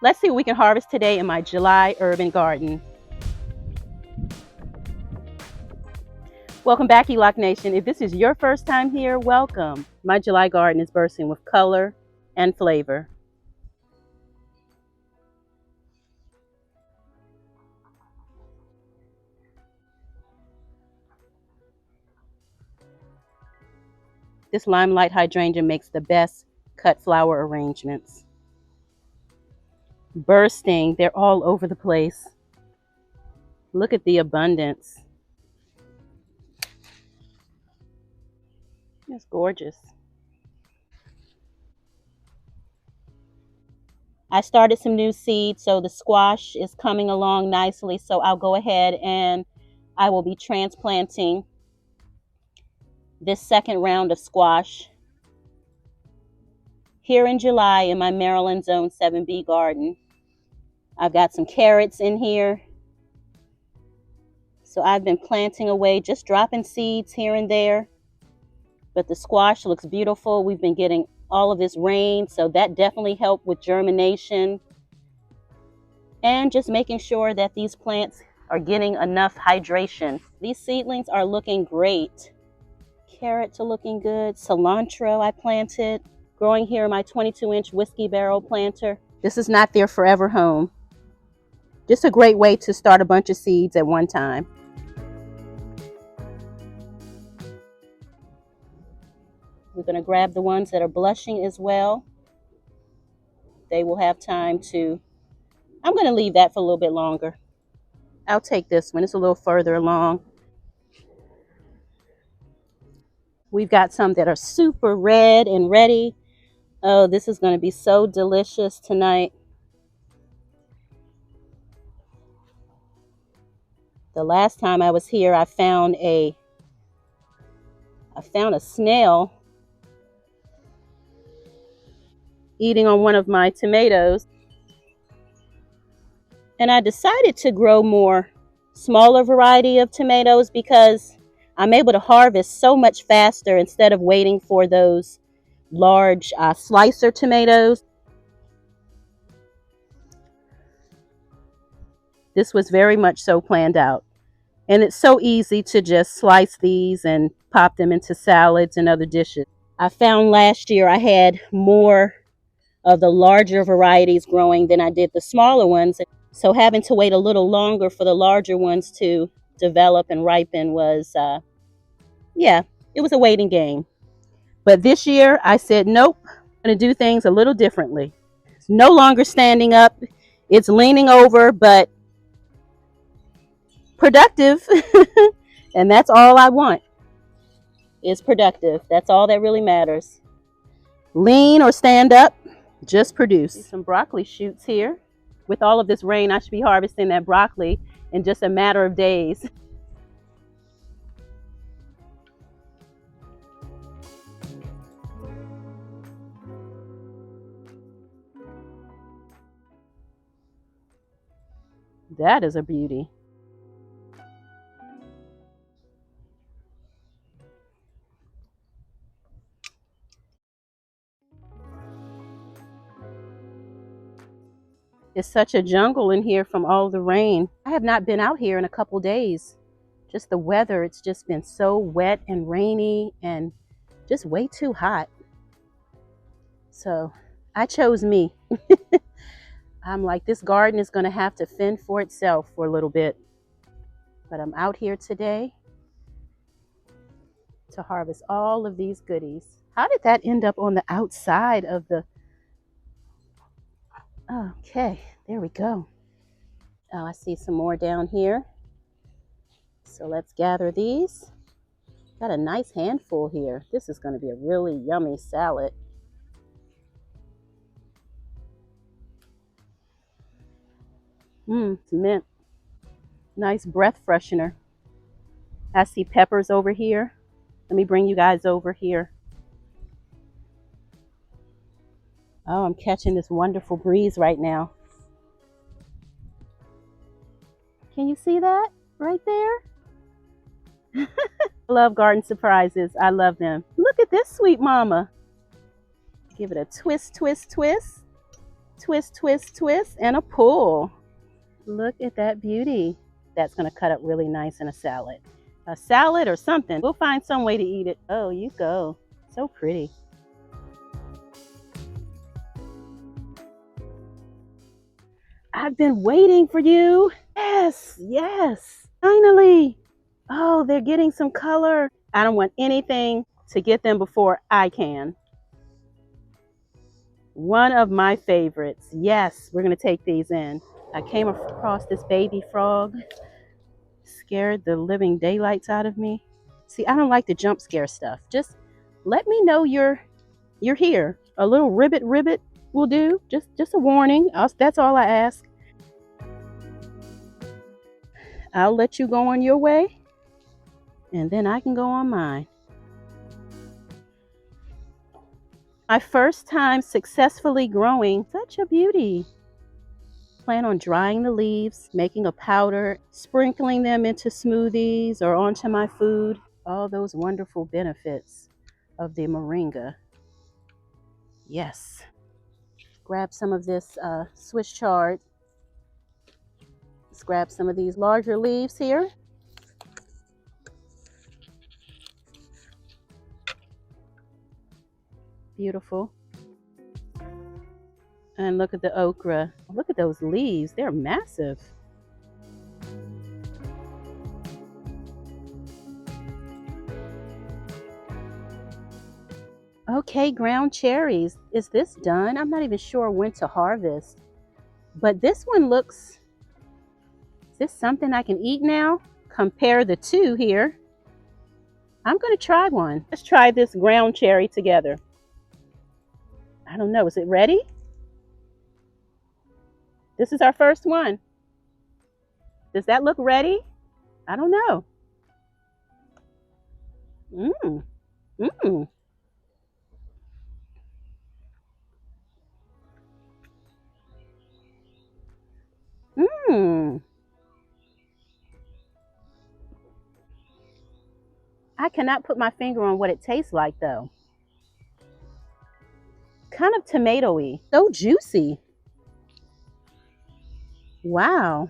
Let's see what we can harvest today in my July urban garden. Welcome back, ELOC Nation. If this is your first time here, welcome. My July garden is bursting with color and flavor. This Limelight hydrangea makes the best cut flower arrangements. Bursting, they're all over the place. Look at the abundance. It's gorgeous. I started some new seeds, so the squash is coming along nicely. So I'll go ahead and I will be transplanting this second round of squash here in July in my Maryland Zone 7B garden. I've got some carrots in here. So I've been planting away, just dropping seeds here and there. But the squash looks beautiful. We've been getting all of this rain, so that definitely helped with germination. And just making sure that these plants are getting enough hydration. These seedlings are looking great. Carrots are looking good. Cilantro I planted, growing here in my 22-inch whiskey barrel planter. This is not their forever home. Just a great way to start a bunch of seeds at one time. We're going to grab the ones that are blushing as well. They will have time to, I'm going to leave that for a little bit longer. I'll take this one. It's a little further along. We've got some that are super red and ready. Oh, this is going to be so delicious tonight. The last time I was here, I found a snail eating on one of my tomatoes. And I decided to grow more smaller variety of tomatoes because I'm able to harvest so much faster instead of waiting for those large slicer tomatoes. This was very much so planned out. And it's so easy to just slice these and pop them into salads and other dishes. I found last year I had more of the larger varieties growing than I did the smaller ones. So having to wait a little longer for the larger ones to develop and ripen was, yeah, it was a waiting game. But this year I said, nope, I'm going to do things a little differently. It's no longer standing up. It's leaning over, but productive. And that's all I want is productive. That's all that really matters. Lean or stand up, just produce. Some broccoli shoots here. With all of this rain, I should be harvesting that broccoli in just a matter of days. That is a beauty. It's such a jungle in here from all the rain. I have not been out here in a couple days. Just the weather, it's just been so wet and rainy and just way too hot. So I chose me. I'm like, this garden is going to have to fend for itself for a little bit. But I'm out here today to harvest all of these goodies. How did that end up on the outside of the... Okay, there we go. Oh, I see some more down here. So let's gather these. Got a nice handful here. This is going to be a really yummy salad. It's mint. Nice breath freshener. I see peppers over here. Let me bring you guys over here. Oh, I'm catching this wonderful breeze right now. Can you see that right there? I love garden surprises. I love them. Look at this sweet mama. Give it a twist, twist, twist. Twist, twist, twist, and a pull. Look at that beauty. That's going to cut up really nice in a salad. A salad or something. We'll find some way to eat it. Oh, you go. So pretty. I've been waiting for you. Yes, yes. Finally. Oh, they're getting some color. I don't want anything to get them before I can. One of my favorites. Yes, we're going to take these in. I came across this baby frog. Scared the living daylights out of me. See, I don't like the jump scare stuff. Just let me know you're here. A little ribbit ribbit will do. Just a warning. That's all I ask. I'll let you go on your way, and then I can go on mine. My first time successfully growing such a beauty. Plan on drying the leaves, making a powder, sprinkling them into smoothies or onto my food. All those wonderful benefits of the Moringa. Yes. Grab some of this Swiss chard. Let's grab some of these larger leaves here. Beautiful. And look at the okra. Look at those leaves. They're massive. Okay, ground cherries. Is this done? I'm not even sure when to harvest. But this one looks... Is this something I can eat now? Compare the two here. I'm going to try one. Let's try this ground cherry together. I don't know. Is it ready? This is our first one. Does that look ready? I don't know. Mmm. Mmm. Mmm. I cannot put my finger on what it tastes like though. Kind of tomatoey. So juicy. Wow.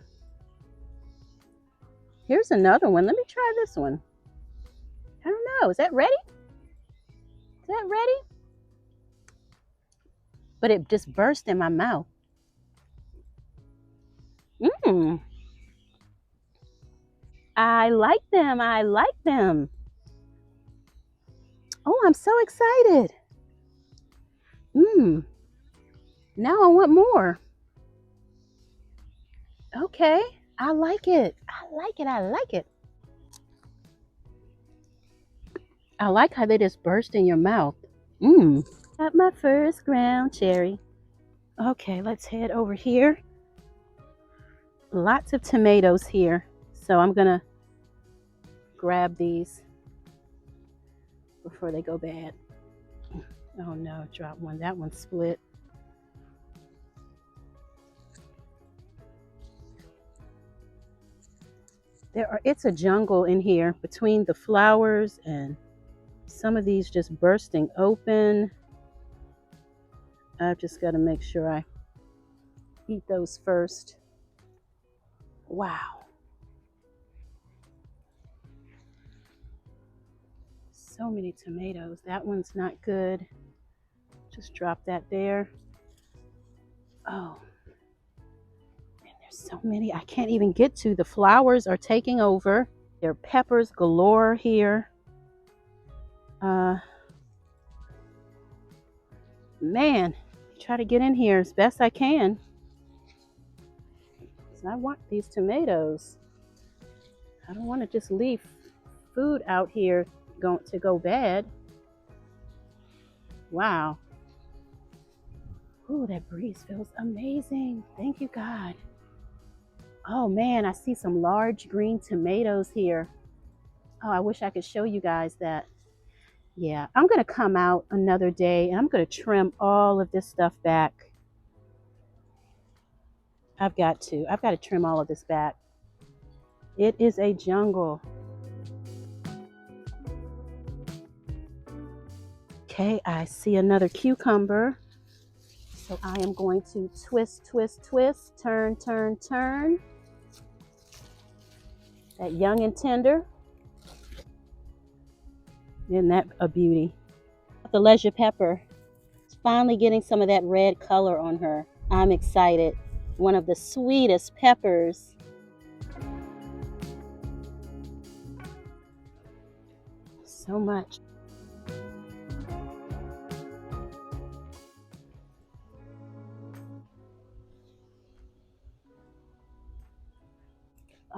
Here's another one. Let me try this one. I don't know. Is that ready? Is that ready? But it just burst in my mouth. Mmm. I like them. I like them. Oh, I'm so excited. Mmm. Now I want more. Okay. I like it. I like it. I like it. I like how they just burst in your mouth. Mmm. Got my first ground cherry. Okay, let's head over here. Lots of tomatoes here. So I'm going to grab these before they go bad. Oh no, drop one. That one split. It's a jungle in here between the flowers and some of these just bursting open. I've just got to make sure I eat those first. Wow. So many tomatoes. That one's not good. Just drop that there. Oh. And there's so many I can't even get to. The flowers are taking over. There are peppers galore here. Man, try to get in here as best I can. So I want these tomatoes. I don't want to just leave food out here to go bad. Wow. Ooh, that breeze feels amazing. Thank you, God. Oh man, I see some large green tomatoes here. Oh, I wish I could show you guys that. Yeah, I'm going to come out another day and I'm going to trim all of this stuff back. I've got to trim all of this back. It is a jungle. Okay, I see another cucumber. So I am going to twist, twist, twist, turn, turn, turn. That young and tender. Isn't that a beauty? The leisure pepper. It's finally getting some of that red color on her. I'm excited. One of the sweetest peppers. So much.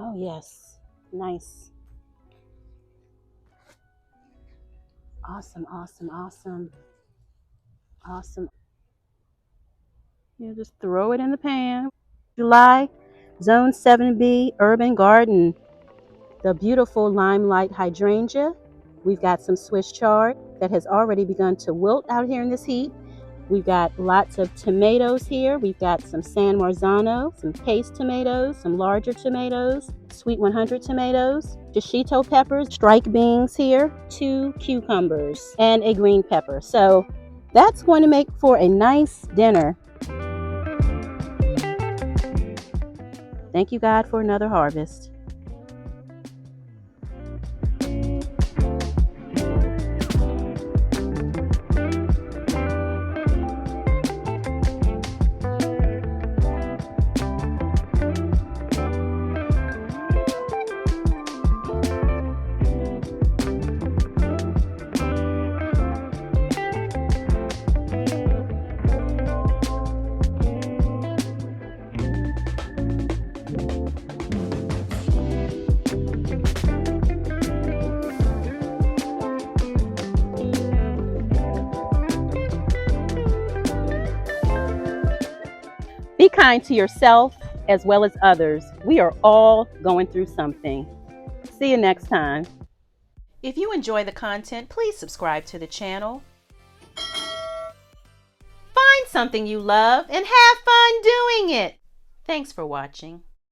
Oh yes, nice. Awesome, awesome, awesome, awesome. You just throw it in the pan. July, Zone 7B, Urban Garden. The beautiful Limelight hydrangea. We've got some Swiss chard that has already begun to wilt out here in this heat. We've got lots of tomatoes here. We've got some San Marzano, some paste tomatoes, some larger tomatoes, sweet 100 tomatoes, Shishito peppers, strike beans here, 2 cucumbers, and a green pepper. So that's going to make for a nice dinner. Thank you, God, for another harvest. Be kind to yourself as well as others. We are all going through something. See you next time. If you enjoy the content, please subscribe to the channel. Find something you love and have fun doing it. Thanks for watching.